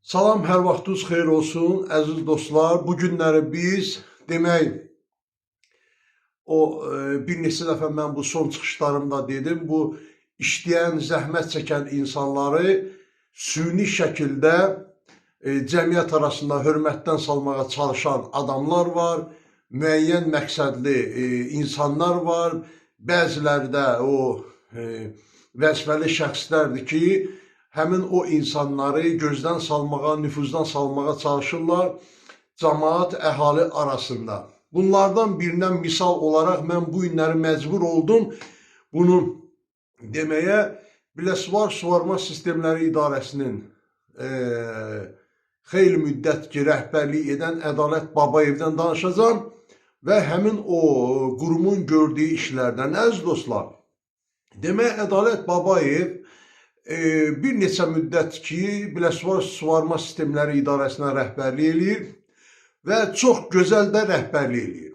Salam, hər vaxtınız xeyir olsun, əziz dostlar. Bu günləri biz, demək, bir neçə dəfə mən bu son çıxışlarımda dedim, bu işləyən, zəhmət çəkən insanları süni şəkildə cəmiyyət arasında hörmətdən salmağa çalışan adamlar var, müəyyən məqsədli insanlar var, bəziləri də o vəzifəli şəxslərdir ki, həmin o insanları gözdən salmağa, nüfuzdan salmağa çalışırlar cəmaət, əhali arasında. Bunlardan birindən misal olaraq mən bu günləri məcbur oldum bunu deməyə. Biləsuvar Suvarma Sistemləri İdarəsinin xeyli müddət ki, rəhbərlik edən Ədalət Babayevdən danışacağım və həmin o qurumun gördüyü işlərdən. Əziz dostlar, demək Ədalət Babayev bir neçə müddət ki, Biləsuvar Suvarma Sistemləri İdarəsinə rəhbərlik eləyir və çox gözəl də rəhbərlik eləyir.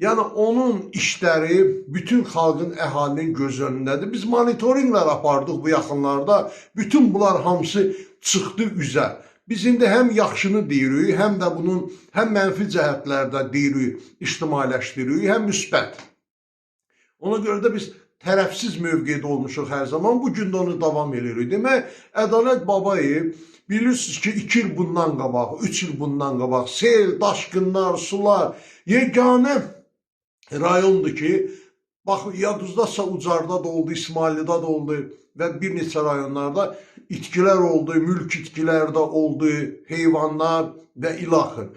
Yəni, onun işləri bütün xalqın, əhalinin göz önündədir. Biz monitorinqlər apardıq bu yaxınlarda, bütün bunlar hamısı çıxdı üzə. Biz indi həm yaxşını deyirik, həm də bunun həm mənfi cəhətlərdə deyirik, ictimailəşdiririk, həm müsbət. Ona görə də biz tərəfsiz mövqedə olmuşuq hər zaman. Bu gün də onu davam edirik. Demək, Ədalət Babayev bilirsiniz ki, 2 il bundan qabaq, 3 il bundan qabaq sel, daşqınlar, sular, yeganə rayondur ki, baxın, yadınızdasa Ucarda da oldu, İsmailidə da oldu və bir neçə rayonlarda itkilər oldu, mülk itkilər də oldu, heyvanlar və ilaxır.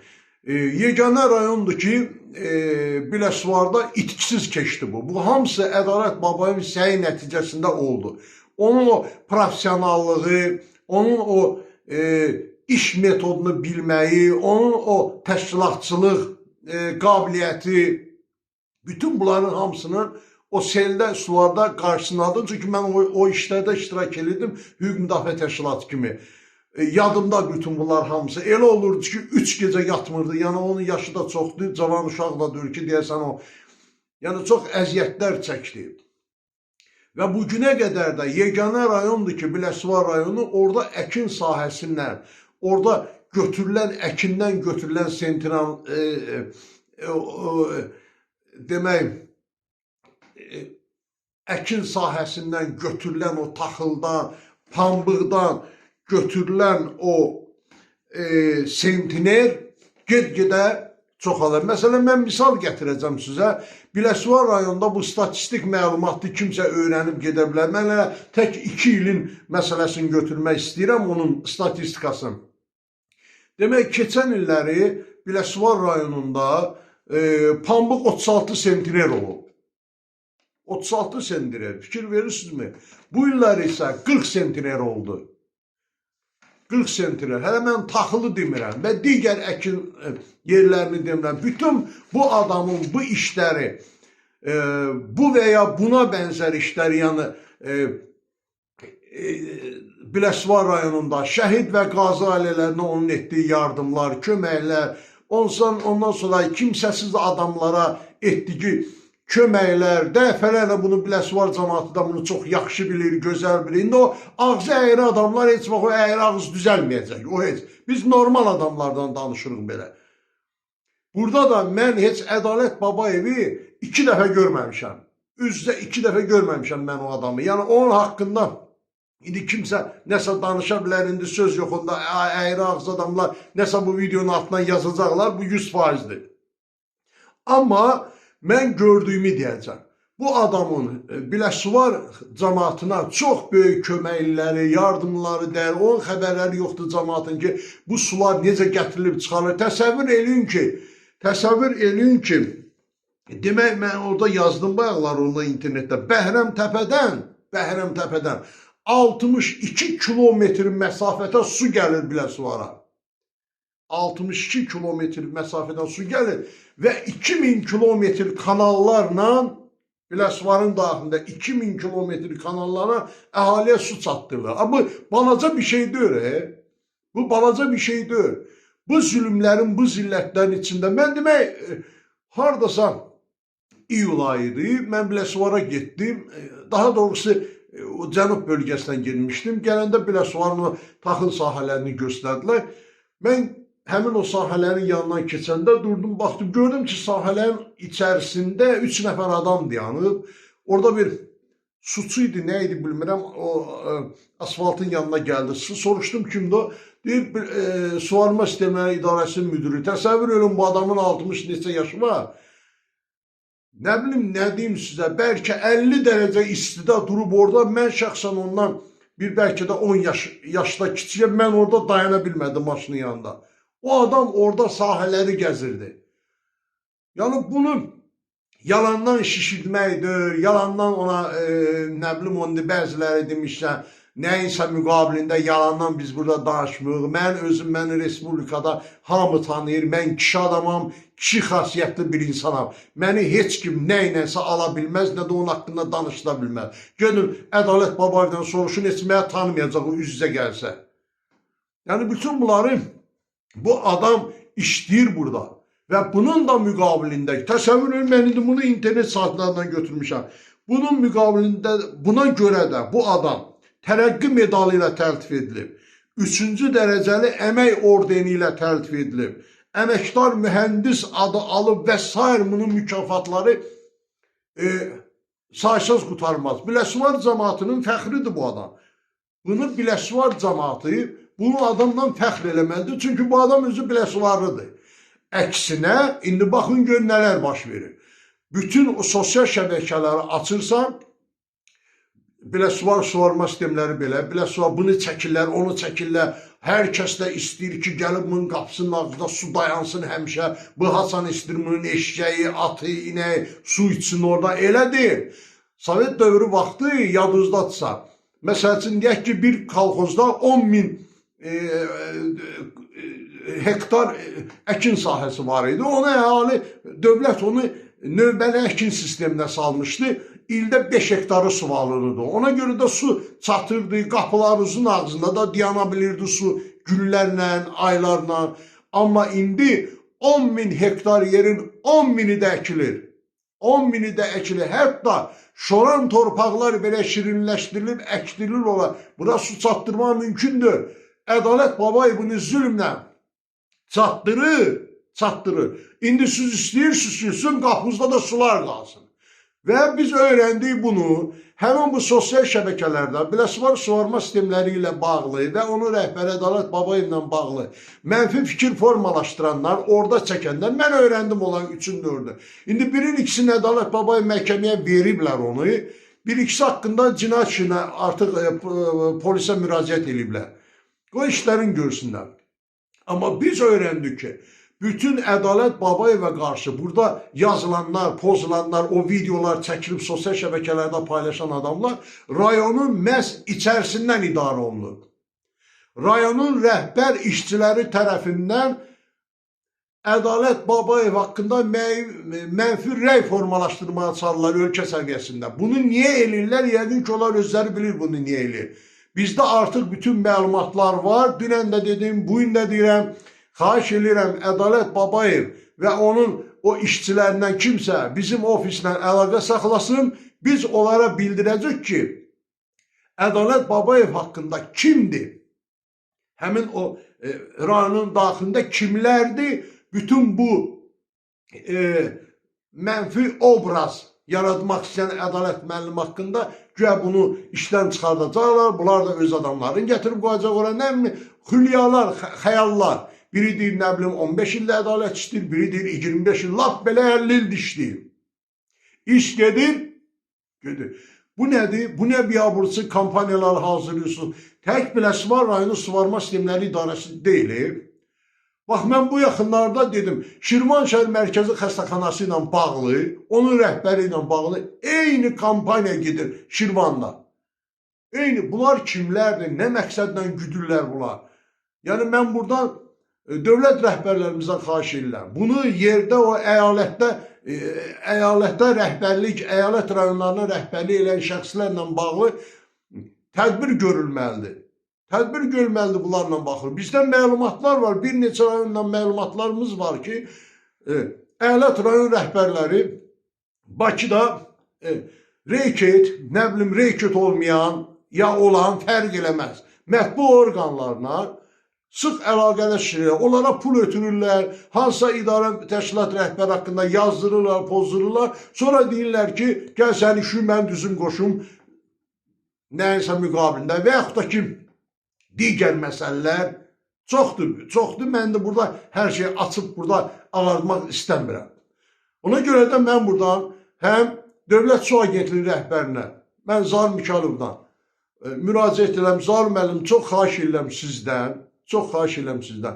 Yeganə rayondur ki, Biləsuvarda itkisiz keçdi bu. Bu hamısı Ədalət Babayevin səyi nəticəsində oldu. Onun o professionallığı, onun o iş metodunu bilməyi, onun o təşkilatçılıq qabiliyyəti, bütün bunların hamısının o seldə, sularda qarşısındadır. Çünki mən o işlərdə iştirak edirdim, hüquq müdafiə təşkilatı kimi. Yadımda bütün bunlar hamısı. Elə olurdu ki, 3 gecə yatmırdı. Yəni, onun yaşı da çoxdur, cavan uşaq da deyir ki, deyəsən o. Yəni, çox əziyyətlər çəkdi. Və bu günə qədər də yeganə rayondur ki, Biləsuvar rayonu, orada əkin sahəsindən, orada götürülən, əkindən götürülən sentral, demək, əkin sahəsindən götürülən o taxıldan, pambıqdan götürülən o sentiner get-gedə çoxalır. Məsələn, mən misal gətirəcəm sizə. Biləsuvar rayonunda bu statistik məlumatı kimsə öyrənib gedə bilər. Mən tək 2 ilin məsələsini götürmək istəyirəm, onun statistikasını. Demək, keçən illəri Biləsuvar rayonunda pambıq 36 sentiner olub. 36 sentiner, fikir verirsinizmi? Bu illər isə 40 sentiner oldu. 40 sentiner. Hələ mən taxılı demirəm və digər əkin yerlərini demirəm. Bütün bu adamın bu işləri, bu və ya buna bənzər işləri, yəni Biləsuvar rayonunda şəhid və qazi ailələrinə onun etdiyi yardımlar, köməklər, ondan sonra kimsəsiz adamlara etdiyi köməklər, dəfələrlə bunu Biləsuvar cəmaatı da bunu çox yaxşı bilir, gözəl bilir. İndi o ağzı əyri adamlar heç vaxt o əyri ağız düzəlməyəcək. O heç. Biz normal adamlardan danışırıq belə. Burada da mən heç Ədalət Babayevi 2 dəfə görməmişəm. Üzcə 2 dəfə görməmişəm mən o adamı. Yəni onun haqqında indi kimsə nəsə danışa bilər, indi söz yoxunda əyri ağız adamlar nəsə bu videonun altından yazacaqlar, bu 100%'dir. Amma mən gördüyümü deyəcəm. Bu adamın Biləsuvar cəmaatına çox böyük köməkləri, yardımları dəyər. Onun xəbərləri yoxdur cəmaatın ki, bu sular necə gətirilib çıxarılır. Təsəvvür eləyin ki, demək mən orada yazdım bayaqlar onda internetdə. Bəhrəm təpədən 62 kilometr məsafədə su gəlir Biləsuvara. 62 kilometr məsafədən su gəlir və 2000 kilometr kanallarla Biləsuvarın daxilində 2000 kilometr kanallara əhaliyə su çatdırılır. Bu balaca bir şey deyil. Bu balaca bir şey deyil. Bu zülümlərin, bu zillətlərin içində mən demək, hardasa iyul ayıydı, mən Biləsuvara getdim. Daha doğrusu o cənub bölgəsindən girmişdim. Gələndə Biləsuvarın taxıl sahələrini göstərdilər. Mən həmin o sahələrin yanından keçəndə durdum, baxdım, gördüm ki, sahələrin içərisində 3 nəfər adam dayanıb. Orada bir suçu idi, nə idi bilmirəm, o asfaltın yanına gəldi. Soruşdum kimdir o? Deyir, Suvarma Sistemləri İdarəsinin müdürü. Təsəvvür edin, bu adamın 60 neçə yaşı var. Nə bilim, nə deyim sizə, bəlkə 50 dərəcə istidə durub orada, mən şəxsən ondan bir bəlkə də 10 yaşda kiçiyəm, mən orada dayana bilmədim maşının yanında. O adam orada sahələri gəzirdi. Yəni bunu yalandan şişirtməkdir, yalandan ona, nə bilim, onu bəziləri demişlər, nəyinsə müqabilində yalandan biz burada danışmıyıq. Mən özüm, məni Respublikada hamı tanıyır, mən kişi adamam, kişi xasiyyətli bir insanam. Məni heç kim nə ilənsə ala bilməz, nə də onun haqqında danışıla bilməz. Gönül Ədalət Babayevdən soruşun, heç mənə tanımayacaq o üz-üzə gəlsə. Yəni bütün bunları bu adam işləyir burada. Və bunun da müqabilində, təsəvvür edin, mən indi bunu internet saytlarından götürmüşəm. Bunun müqabilində, buna görə də bu adam Tərəqqi medalı ilə təltif edilib. 3-cü dərəcəli əmək ordeni ilə təltif edilib. Əməkdar mühəndis adı alıb və s. bunun mükafatları saysız qutarmaz. Biləsuvar cəmaatının fəxridir bu adam. Bunu Biləsuvar cəmaatı bunu adamdan fəxr eləməlidir. Çünki bu adam özü Biləsuvarlıdır. Əksinə, indi baxın gör nələr baş verir. Bütün o sosial şəbəkələri açırsan, Biləsuvar suvarma sistemləri belə, Biləsuvar bunu çəkirlər, onu çəkirlər. Hər kəs də istəyir ki, gəlib bunun qapısının ağzında su dayansın həmişə. Bu Hasan istəyir bunun eşkəyi, atı, inəyi, su içsin orada. Elə deyil. Sovet dövrü vaxtı yadınızdadırsa, məsəl üçün, deyək ki, bir kolxozda 10.000 hektar əkin sahəsi var idi. Ona əhali, dövlət onu növbəli əkin sisteminə salmışdı. İldə 5 hektarı su alınırdı. Ona görə də su çatırdı, qapılarımızın ağzında da dayana bilirdi su günlərlə, aylarla. Amma indi 10.000 hektar yerin 10.000-i də əkilir. 10.000-i də əkilir. Hətta şoran torpaqlar belə şirinləşdirilib, əkdirilir olar. Bura su çatdırmaq mümkündür. Ədalət Babayev bunu zülmlə çatdırır. İndi siz istəyirsiniz ki, sizin qapınızda da sular qalsın. Və biz öyrəndik bunu, həmin bu sosial şəbəkələrdə Biləsuvar suvarma sistemləri ilə bağlı və onun rəhbəri Ədalət Babayevlə bağlı mənfi fikir formalaşdıranlar, orada çəkənlər, mən öyrəndim olan 3-4-ü. İndi birin ikisini Ədalət Babayev məhkəməyə veriblər onu, bir ikisi haqqında cinayət işinə artıq polisə müraciət ediblər. O işlərin görsünlər. Amma biz öyrəndik ki, bütün Ədalət Babayevə qarşı burada yazılanlar, pozulanlar, o videolar çəkilib sosial şəbəkələrdə paylaşan adamlar rayonun məhz içərisindən idarə olunur. Rayonun rəhbər işçiləri tərəfindən Ədalət Babayev haqqında mənfi rəy formalaşdırmaya çalışırlar ölkə səviyyəsində. Bunu niyə eləyirlər? Yəqin ki, onlar özləri bilir bunu niyə eləyir. Bizdə artıq bütün məlumatlar var. Dünən də dedim, bugün də deyirəm. Xahiş edirəm, Ədalət Babayev və onun o işçilərindən kimsə bizim ofislə əlaqə saxlasın. Biz onlara bildirəcək ki, Ədalət Babayev haqqında kimdir? Həmin o rayonun daxilində kimlərdir? Bütün bu mənfi obraz yaratmaq istəyən Ədalət müəllim haqqında güya bunu işdən çıxardacaqlar. Bunlar da öz adamlarını gətirib qoyacaq oraya. Nə bilim, xülyalar, xəyallar. Biri deyir, nə bilim, 15 ildə ədalət işləyir, biri deyir, 25 il, lap belə 50 ildə işləyir. İş gedir. Bu nədir? Bu nə biabırçı kampaniyalar hazırlıyorsunuz? Tək Biləsuvar rayonu suvarma sistemləri idarəsi deyil. Bax, mən bu yaxınlarda dedim, Şirvanşəhər Mərkəzi Xəstəxanası ilə bağlı, onun rəhbəri ilə bağlı eyni kampaniya gedir Şirvanda. Eyni, bunlar kimlərdir, nə məqsədlə güdürlər bunlar? Yəni, mən buradan dövlət rəhbərlərimizdən xahiş edirəm. Bunu yerdə, o əyalətdə rəhbərlik, əyalət rayonlarına rəhbərlik eləyən şəxslərlə bağlı tədbir görülməlidir. Tədbir görülməlidir bunlarla baxır. Bizdən məlumatlar var, bir neçə rayondan məlumatlarımız var ki, əyalət rayon rəhbərləri Bakıda reyket, nə bilim, reyket olmayan ya olan fərq eləməz. Mətbu orqanlarına sıx əlaqələşirlər, onlara pul ötürürlər, hansısa idarə təşkilat rəhbəri haqqında yazdırırlar, pozdururlar. Sonra deyirlər ki, gəl sən işi mən düzüm qoşum nəyinsə müqabilində və yaxud da ki, digər məsələlər çoxdur. Mən də burada hər şeyi açıb burada ağartmaq istəmirəm. Ona görə də mən buradan həm Dövlət Su Agentliyi rəhbərinə, mən Zaur Mikalovdan müraciət edirəm. Zaur müəllim, çox xahiş edirəm sizdən,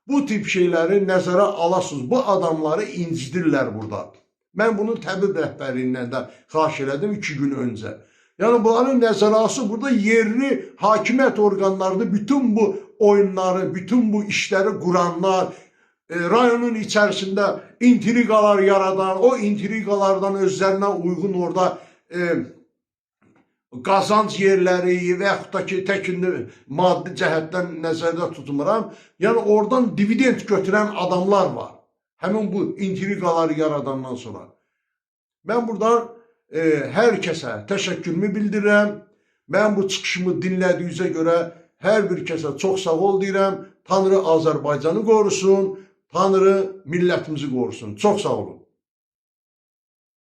bu tip şeyləri nəzərə alasınız. Bu adamları incidirlər burada. Mən bunu təbib rəhbərliyindən də xahiş elədim 2 gün öncə. Yəni bunların nəzərə alası burada yerli hakimiyyət orqanlarını, bütün bu oyunları, bütün bu işləri quranlar, rayonun içərisində intriqalar yaradan, o intriqalardan özlərinə uyğun orada qazanc yerləri və yaxud da ki, təkində maddi cəhətdən nəzərdə tutmuram. Yəni oradan dividend götürən adamlar var. Həmin bu intriqaları yaradandan sonra. Mən buradan hər kəsə təşəkkürümü bildirirəm. Mən bu çıxışımı dinlədiyinizə görə hər bir kəsə çox sağ ol deyirəm. Tanrı Azərbaycanı qorusun, Tanrı millətimizi qorusun. Çox sağ olun.